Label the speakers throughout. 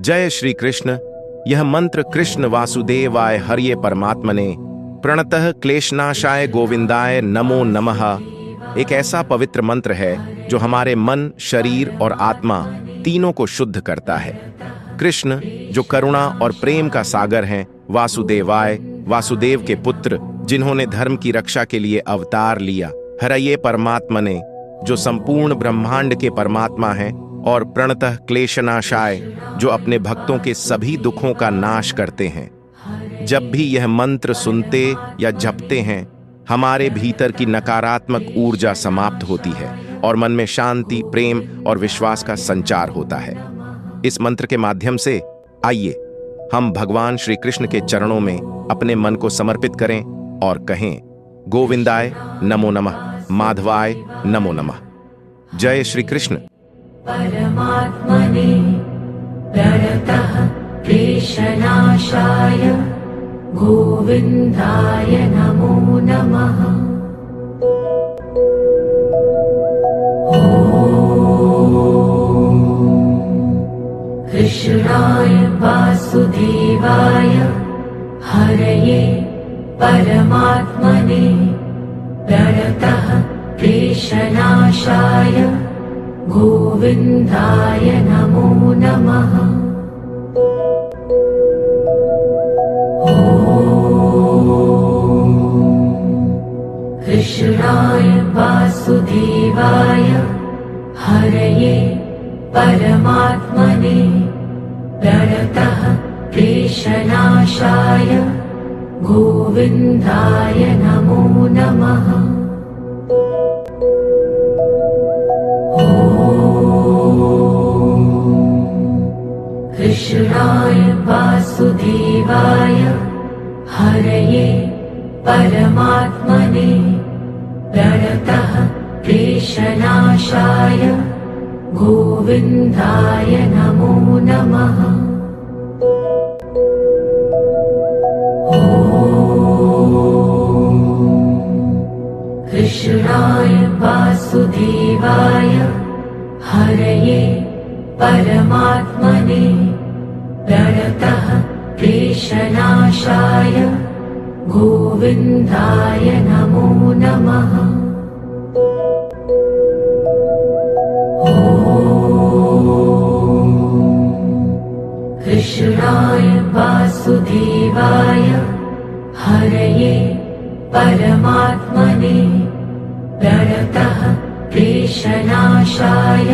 Speaker 1: जय श्री कृष्ण। यह मंत्र कृष्ण वासुदेवाय हरिये परमात्मने प्रणतः क्लेशनाशाय गोविंदाय नमो नमः एक ऐसा पवित्र मंत्र है जो हमारे मन, शरीर और आत्मा तीनों को शुद्ध करता है। कृष्ण जो करुणा और प्रेम का सागर हैं, वासुदेवाय वासुदेव के पुत्र जिन्होंने धर्म की रक्षा के लिए अवतार लिया, हरिये परमात्मने जो संपूर्ण ब्रह्मांड के परमात्मा हैं, और प्रणतः क्लेशनाशाय जो अपने भक्तों के सभी दुखों का नाश करते हैं। जब भी यह मंत्र सुनते या जपते हैं, हमारे भीतर की नकारात्मक ऊर्जा समाप्त होती है और मन में शांति, प्रेम और विश्वास का संचार होता है। इस मंत्र के माध्यम से आइए हम भगवान श्री कृष्ण के चरणों में अपने मन को समर्पित करें और कहें, गोविंदाय नमो नमः, माधवाय नमो नमः। जय श्री कृष्ण।
Speaker 2: परमात्मने प्रणतः क्लेशनाशाय गोविन्दाय नमो नमः। कृष्णाय वासुदेवाय हरये परमात्मने प्रणतः क्लेशनाशाय गोविन्दाय नमो नमः। कृष्णाय वासुदेवाय हरये परमात्मने प्रणतः क्लेशनाशाय गोविन्दाय नमो नमः। कृष्णाय वासुदेवाय हरये परमात्मने प्रणतः क्लेशनाशाय गोविन्दाय नमो नमः। कृष्णाय वासुदेवाय हरये परमात्मने प्रणतः क्लेशनाशाय गोविन्दाय नमो नमः। कृष्णाय वासुदेवाय हरये परमात्मने प्रणतः क्लेशनाशाय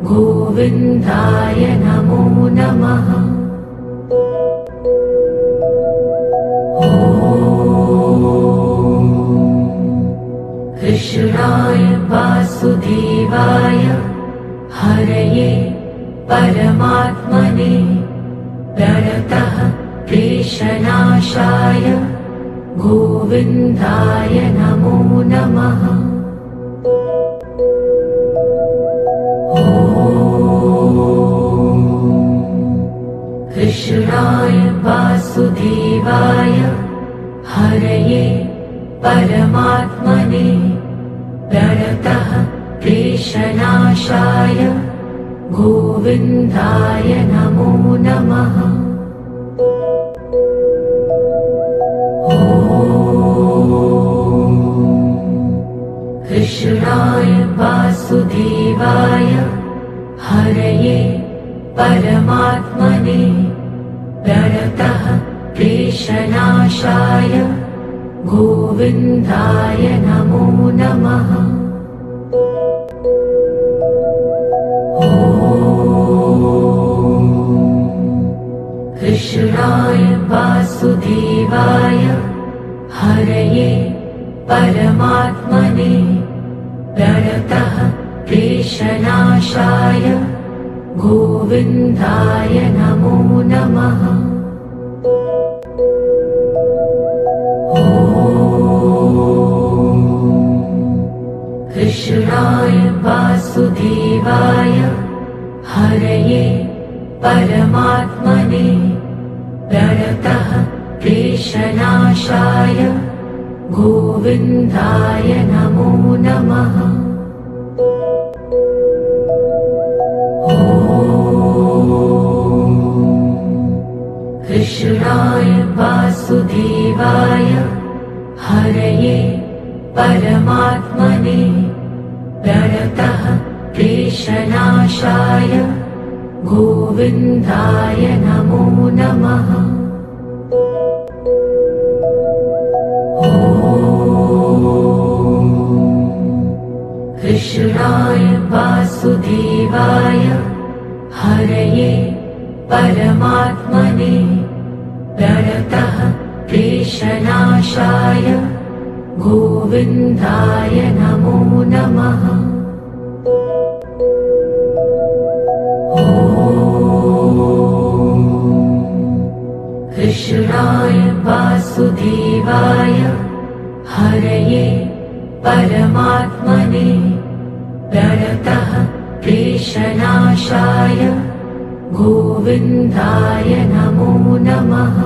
Speaker 2: गोविन्दाय नमो नमः। कृष्णाय वासुदेवाय हरये परमात्मने प्रणतः क्लेशनाशाय गोविन्दाय नमो नमः। कृष्णाय वासुदेवाय हरये परमात्मने प्रणतः क्लेशनाशाय गोविन्दाय नमो नमः। कृष्णाय वासुदेवाय हरये परमात्मने प्रणतः क्लेशनाशाय गोविन्दाय नमो नमः। कृष्णाय वासुदेवाय हरये परमात्मने प्रणतः क्लेशनाशाय गोविन्दाय नमो नमः। कृष्णाय वासुदेवाय हरये परमात्मने प्रणतः क्लेशनाशाय गोविन्दाय नमो नमः। ॐ कृष्णाय वासुदेवाय हरये परमात्मने प्रणतः क्लेशनाशाय गोविन्दाय नमो नमः। कृष्णाय वासुदेवाय हरये परमात्मने प्रणतः क्लेशनाशाय गोविन्दाय नमो नमः। कृष्णाय वासुदेवाय हरये परमात्मने प्रणतः क्लेशनाशाय गोविन्दाय नमो नमः।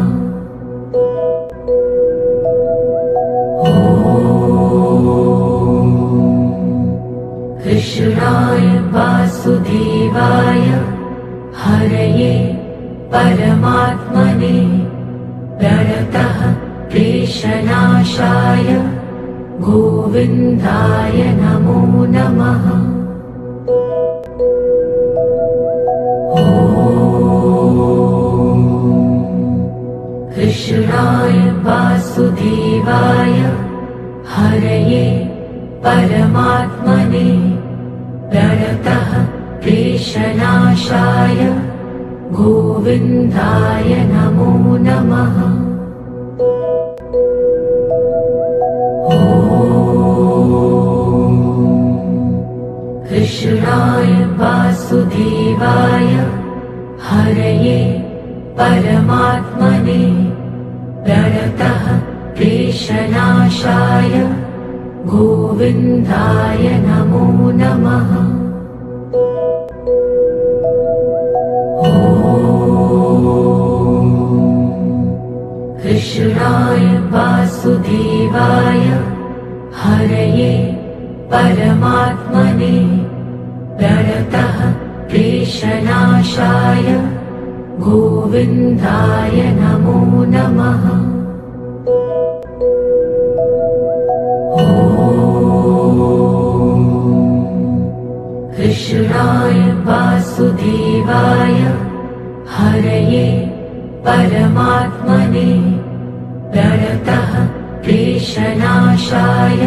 Speaker 2: कृष्णाय वासुदेवाय हरये परमात्मने प्रणतः क्लेशनाशाय गोविन्दाय नमो नमः। कृष्णाय वासुदेवाय हरये परमात्मने प्रणतः क्लेशनाशाय गोविन्दाय नमो नमः। कृष्णाय वासुदेवाय हरये परमात्मने प्रणतः क्लेशनाशाय गोविन्दाय नमो नमः। कृष्णाय वासुदेवाय हरये परमात्मने प्रणतः क्लेशनाशाय गोविन्दाय नमो नमः। कृष्णाय वासुदेवाय हरये परमात्मने प्रणतः क्लेशनाशाय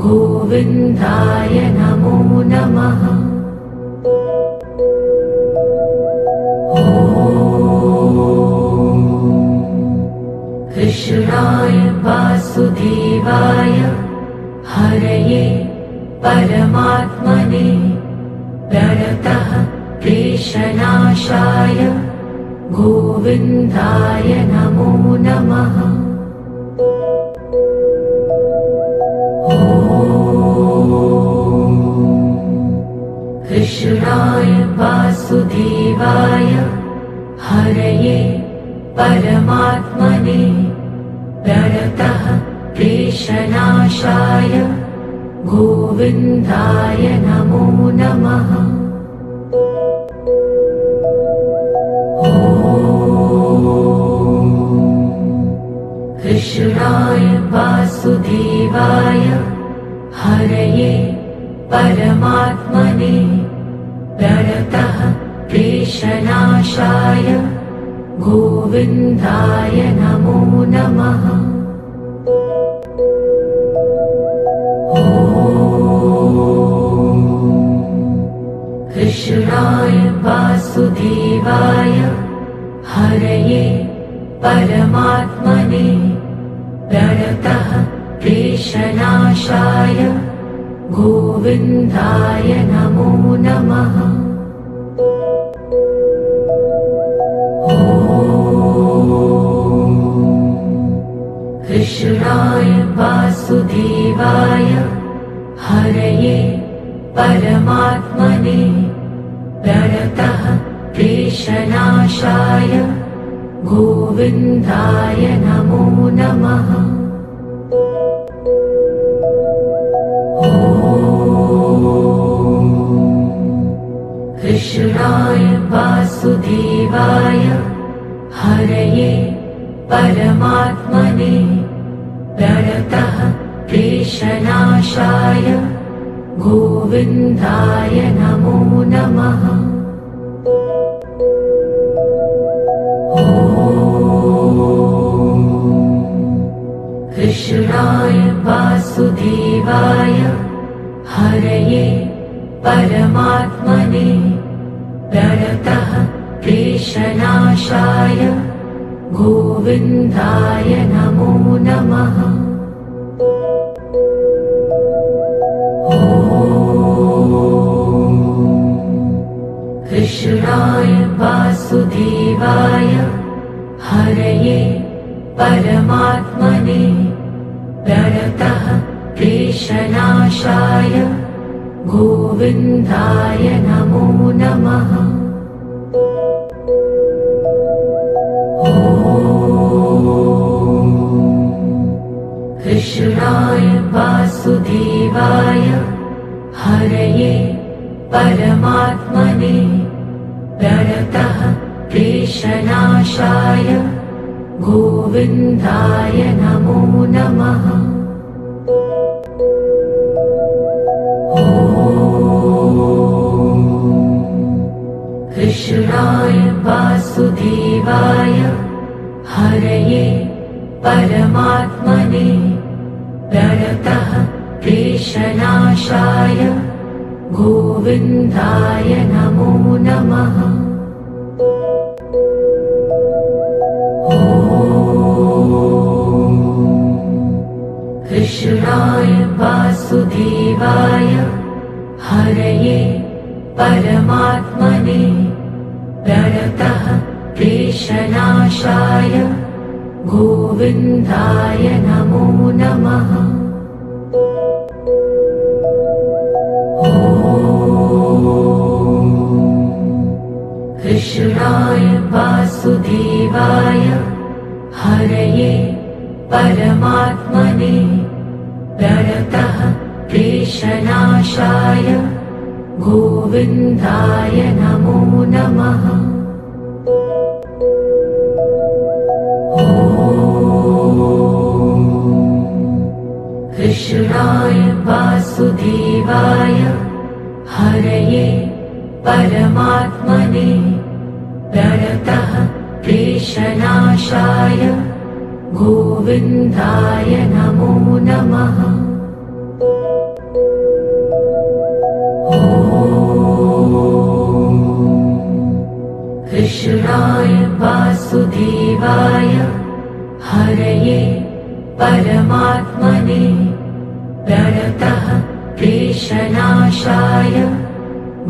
Speaker 2: गोविन्दाय नमो नमः। कृष्णाय वासुदेवाय हरये परमात्मने प्रणतः क्लेशनाशाय गोविन्दाय नमो नमः। कृष्णाय वासुदेवाय हरये परमात्मने प्रणतः क्लेशनाशाय गोविन्दाय नमो नमः। कृष्णाय वासुदेवाय हरये परमात्मने प्रणतः क्लेशनाशाय गोविन्दाय नमो नमः। कृष्णाय वासुदेवाय हरये परमात्मने प्रणतः क्लेशनाशाय गोविन्दाय नमो नमः। कृष्णाय वासुदेवाय हरये परमात्मने प्रणतः क्लेशनाशाय गोविन्दाय नमो नमः। कृष्णाय वासुदेवाय हरये परमात्मने प्रणतः क्लेशनाशाय गोविन्दाय नमो नमः। कृष्णाय वासुदेवाय हरये परमात्मने प्रणतः क्लेशनाशाय गोविन्दाय नमो नमः। कृष्णाय वासुदेवाय हरये परमात्मने प्रणतः क्लेशनाशाय गोविन्दाय नमो नमः। कृष्णाय वासुदेवाय हरये परमात्मने प्रणतः क्लेशनाशाय गोविन्दाय नमो नमः। कृष्णाय वासुदेवाय हरये परमात्मने प्रणतः क्लेशनाशाय गोविन्दाय नमो नमः। कृष्णाय वासुदेवाय हरये परमात्मने प्रणतः क्लेशनाशाय गोविन्दाय नमो नमः। कृष्णाय वासुदेवाय हरये परमात्मने प्रणतः क्लेशनाशाय गोविन्दाय नमो नमः। कृष्णाय वासुदेवाय हरये परमात्मने प्रणतः क्लेशनाशाय गोविन्दाय नमो नमः। कृष्णाय वासुदेवाय हरये परमात्मने प्रणतः क्लेशनाशाय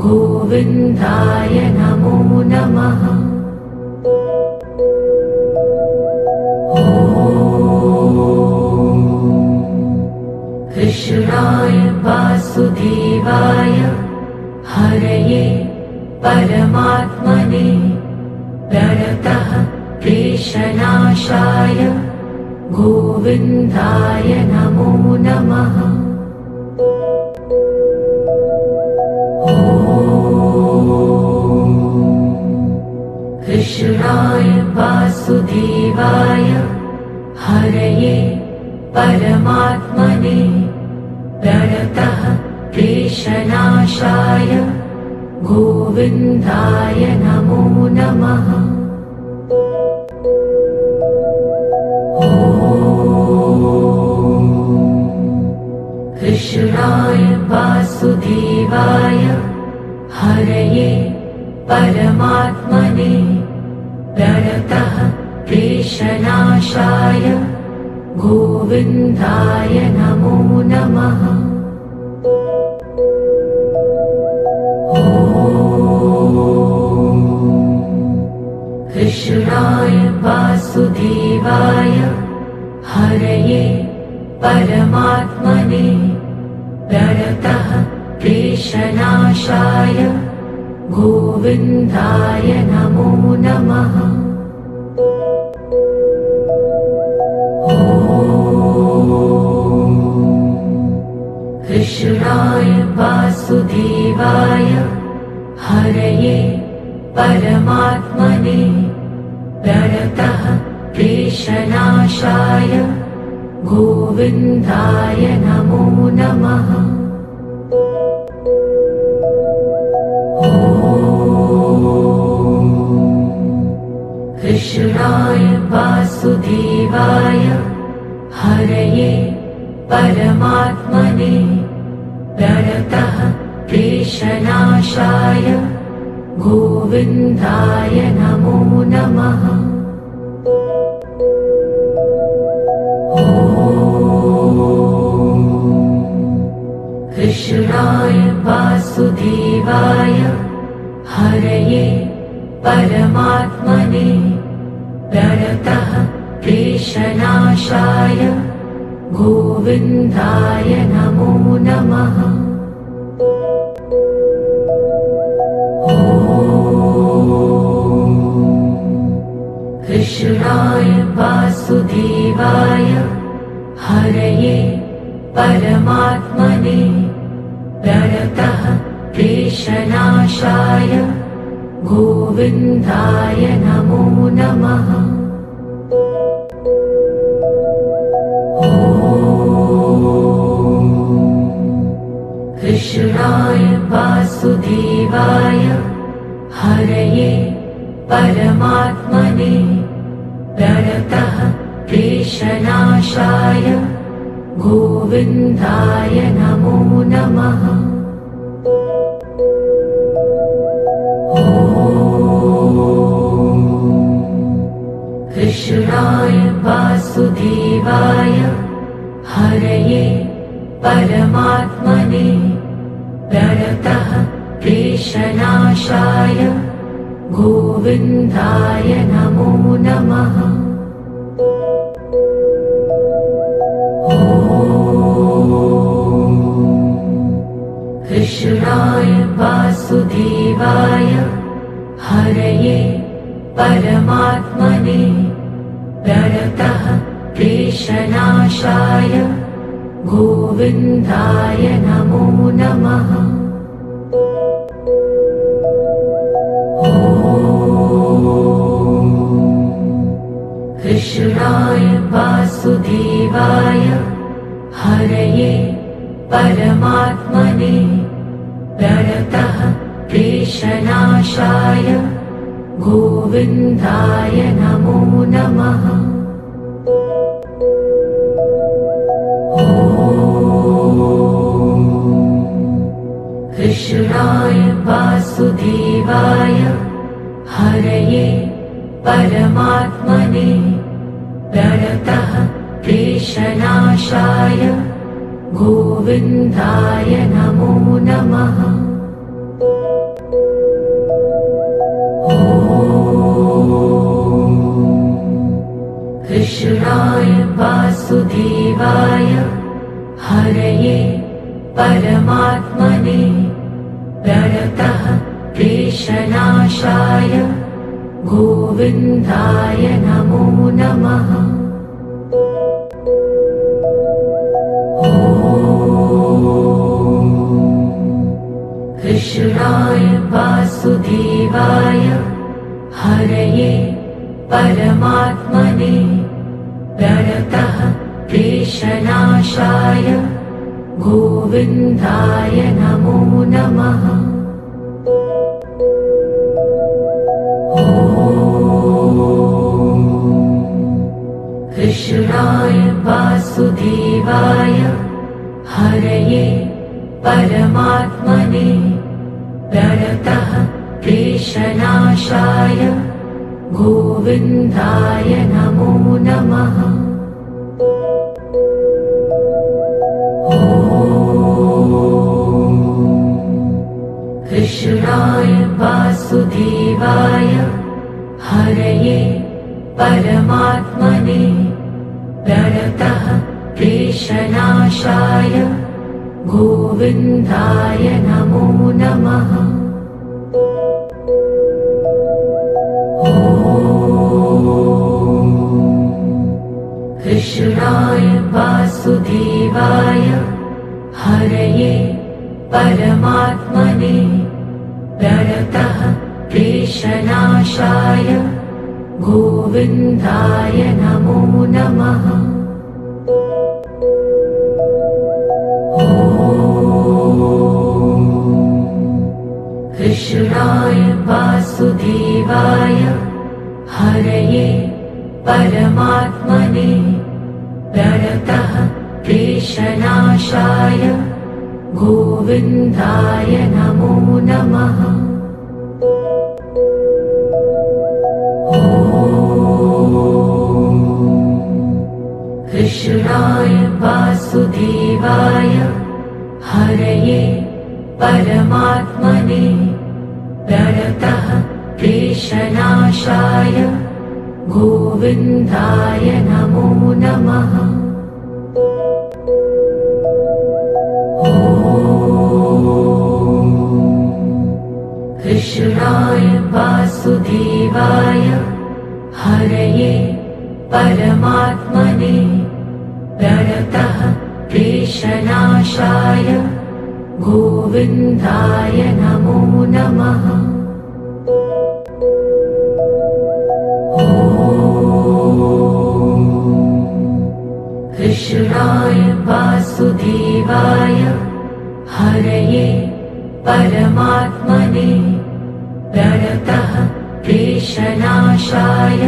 Speaker 2: गोविन्दाय नमो नमः। कृष्णाय वासुदेवाय हरये परमात्मने प्रणतः क्लेशनाशाय गोविन्दाय नमो नमः। कृष्णाय वासुदेवाय हरये परमात्मने प्रणतः क्लेशनाशाय गोविन्दाय नमो नमः। कृष्णाय वासुदेवाय हरये परमात्मने प्रणतः क्लेशनाशाय गोविन्दाय नमो नमः। कृष्णाय वासुदेवाय हरये परमात्मने प्रणतः क्लेशनाशाय गोविन्दाय नमो नमः। कृष्णाय वासुदेवाय हरये परमात्मने प्रणतः क्लेशनाशाय गोविन्दाय नमो नमः। कृष्णाय वासुदेवाय हरये परमात्मने प्रणतः क्लेशनाशाय गोविन्दाय नमो नमः। कृष्णाय वासुदेवाय हरये परमात्मने प्रणतः क्लेशनाशाय गोविन्दाय नमो नमः। कृष्णाय वासुदेवाय हरये परमात्मने प्रणतः क्लेशनाशाय गोविन्दाय नमो नमः। कृष्णाय वासुदेवाय हरये परमात्मने प्रणतः क्लेशनाशाय गोविन्दाय नमो नमः। कृष्णाय वासुदेवाय हरये परमात्मने प्रणतः क्लेशनाशाय गोविन्दाय नमो नमः। कृष्णाय वासुदेवाय हरये परमात्मने प्रणतः क्लेशनाशाय गोविन्दाय नमो नमः। कृष्णाय वासुदेवाय हरये परमात्मने प्रणतः क्लेशनाशाय गोविन्दाय नमो नमः। कृष्णाय वासुदेवाय हरये परमात्मने प्रणतः क्लेशनाशाय गोविन्दाय नमो नमः। कृष्णाय वासुदेवाय हरये परमात्मने प्रणतः क्लेशनाशाय गोविन्दाय नमो नमः। कृष्णाय वासुदेवाय हरये परमात्मने प्रणतः क्लेशनाशाय गोविन्दाय नमो नमः। कृष्णाय वासुदेवाय हरये परमात्मने प्रणतः क्लेशनाशाय गोविन्दाय नमो नमः। कृष्णाय वासुदेवाय हरये परमात्मने प्रणतः क्लेशनाशाय गोविन्दाय नमो नमः। कृष्णाय वासुदेवाय हरये परमात्मने प्रणतः क्लेशनाशाय गोविन्दाय नमो नमः। कृष्णाय वासुदेवाय हरये परमात्मने प्रणतः क्लेशनाशाय गोविन्दाय नमो नमः। कृष्णाय वासुदेवाय हरये परमात्मने प्रणतः क्लेशनाशाय गोविन्दाय नमो नमः। कृष्णाय वासुदेवाय हरये परमात्मने प्रणतः क्लेशनाशाय गोविन्दाय नमो नमः। कृष्णाय वासुदेवाय हरये परमात्मने प्रणतः क्लेशनाशाय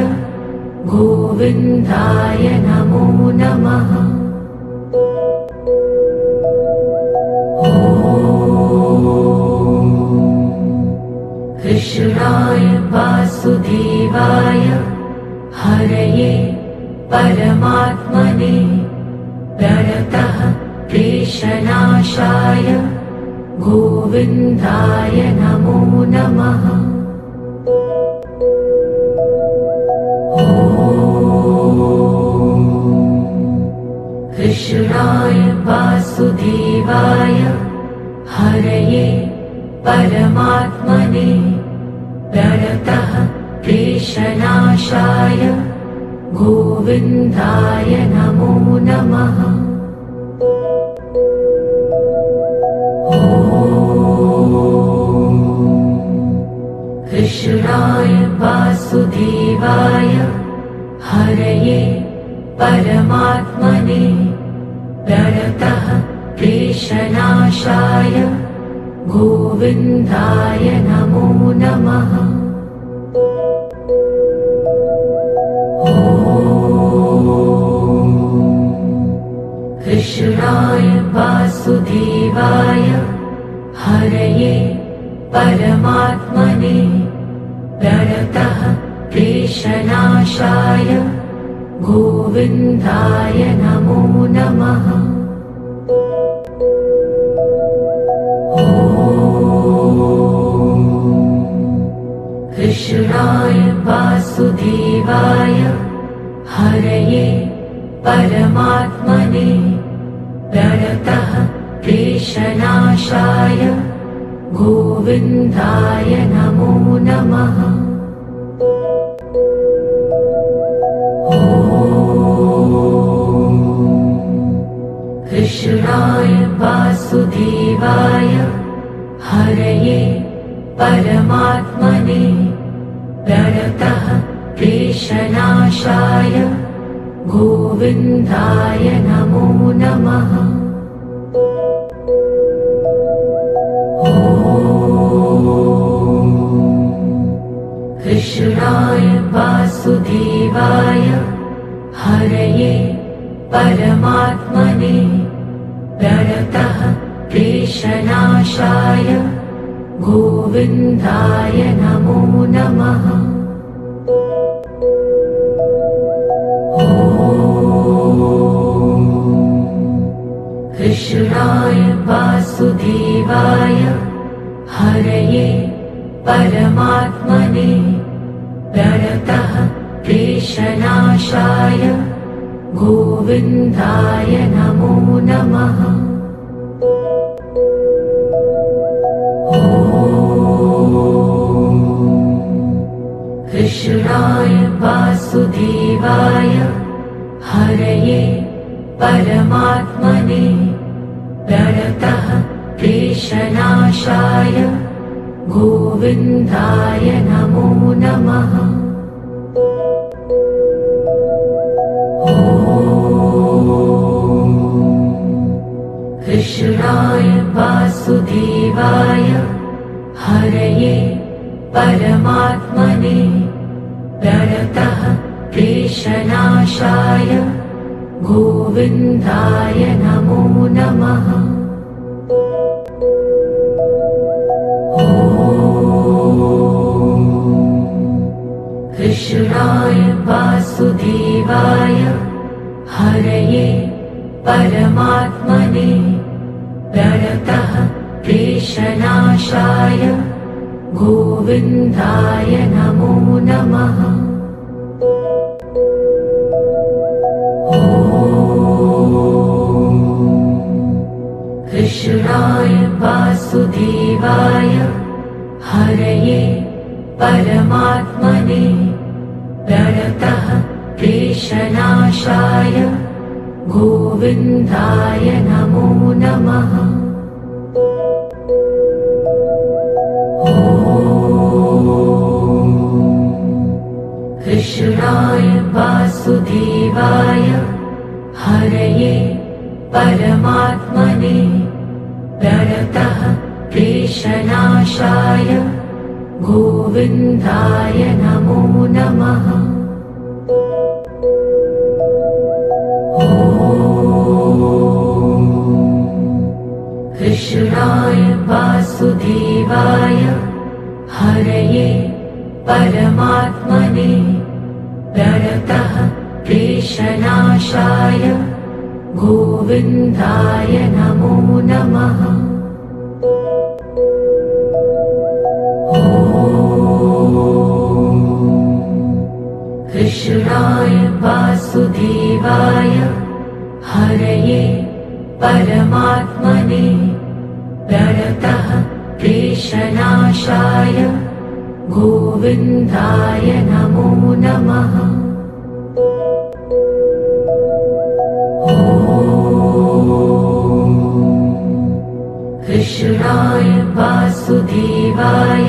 Speaker 2: गोविन्दाय नमो नमः। कृष्णाय वासुदेवाय हरये परमात्मने प्रणतः क्लेशनाशाय गोविन्दाय नमो नमः। कृष्णाय वासुदेवाय हरये परमात्मने प्रणतः क्लेशनाशाय गोविन्दाय नमो नमः। कृष्णाय वासुदेवाय हरये परमात्मने प्रणतः क्लेशनाशाय गोविन्दाय नमो नमः। कृष्णाय वासुदेवाय हरये परमात्मने प्रणतः क्लेशनाशाय गोविन्दाय नमो नमः। कृष्णाय वासुदेवाय हरये परमात्मने प्रणतः क्लेशनाशाय गोविन्दाय नमो नमः। कृष्णाय वासुदेवाय हरये परमात्मने प्रणतः क्लेशनाशाय गोविन्दाय नमो नमः। कृष्णाय वासुदेवाय हरये परमात्मने प्रणतः क्लेशनाशाय गोविन्दाय नमो नमः। कृष्णाय वासुदेवाय हरये परमात्मने प्रणतः क्लेशनाशाय गोविन्दाय नमो नमः। कृष्णाय वासुदेवाय हरये परमात्मने प्रणतः क्लेशनाशाय गोविन्दाय नमो नमः। परमात्मने प्रणतः क्लेशनाशाय गोविन्दाय नमो नमः। कृष्णाय वासुदेवाय हरये परमात्मने प्रणतः क्लेशनाशाय गोविन्दाय नमो नमः। कृष्णाय वासुदेवाय हरये परमात्मने प्रणतः क्लेशनाशाय गोविन्दाय नमो नमः। कृष्णाय वासुदेवाय हरये परमात्मने प्रणतः क्लेशनाशाय गोविन्दाय नमो नमः। कृष्णाय वासुदेवाय हरये परमात्मने प्रणतः क्लेशनाशाय गोविन्दाय नमो नमः। कृष्णाय वासुदेवाय हरये परमात्मने प्रणतः क्लेशनाशाय गोविन्दाय नमो नमः। कृष्णाय वासुदेवाय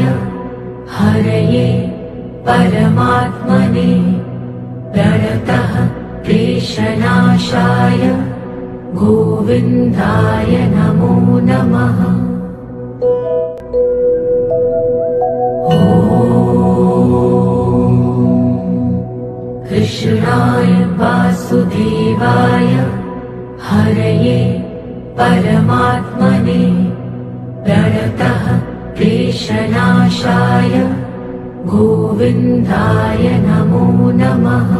Speaker 2: हरये परमात्मने प्रणतः क्लेशनाशाय गोविन्दाय नमो नमः। कृष्णाय वासुदेवाय हरये परमात्मने प्रणतः क्लेशनाशाय गोविन्दाय नमो नमः।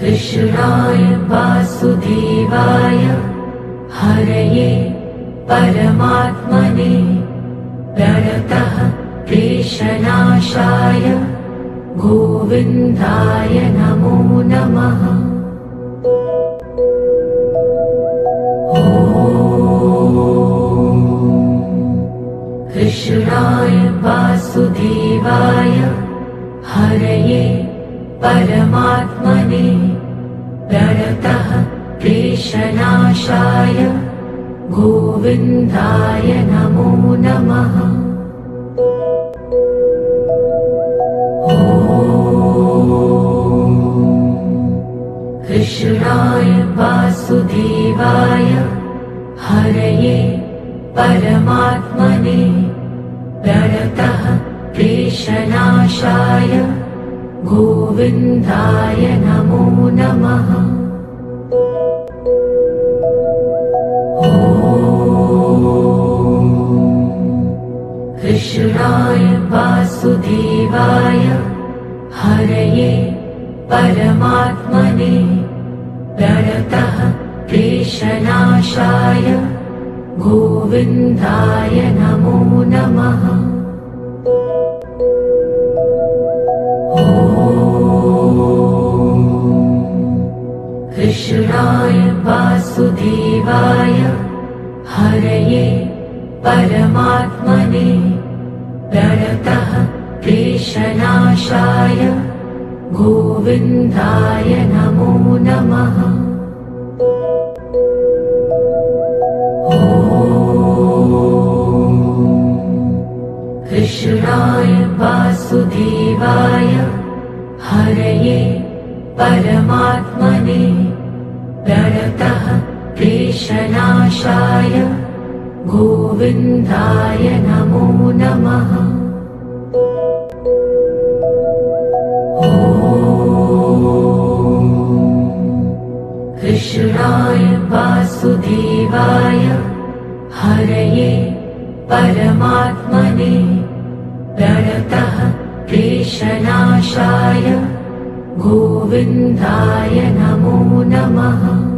Speaker 2: कृष्णाय वासुदेवाय हरये परमात्मने प्रणतः क्लेशनाशाय गोविन्दाय नमो नमः। कृष्णाय वासुदेवाय हरये परमात्मने प्रणतः क्लेशनाशाय गोविन्दाय नमो नमः। कृष्णाय वासुदेवाय हरये परमात्मने प्रणतः क्लेशनाशाय गोविन्दाय नमो नमः। कृष्णाय वासुदेवाय हरये परमात्मने प्रणतः क्लेशनाशाय गोविन्दाय नमो नमः। कृष्णाय वासुदेवाय हरये परमात्मने प्रणतः क्लेशनाशाय गोविन्दाय नमो नमः। कृष्णाय वासुदेवाय हरये परमात्मने प्रणतः क्लेशनाशाय क्लेशनाशाय गोविन्दाय नमो नमः। कृष्णाय वासुदेवाय हरये परमात्मने प्रणतः क्लेशनाशाय गोविन्दाय नमो नमः।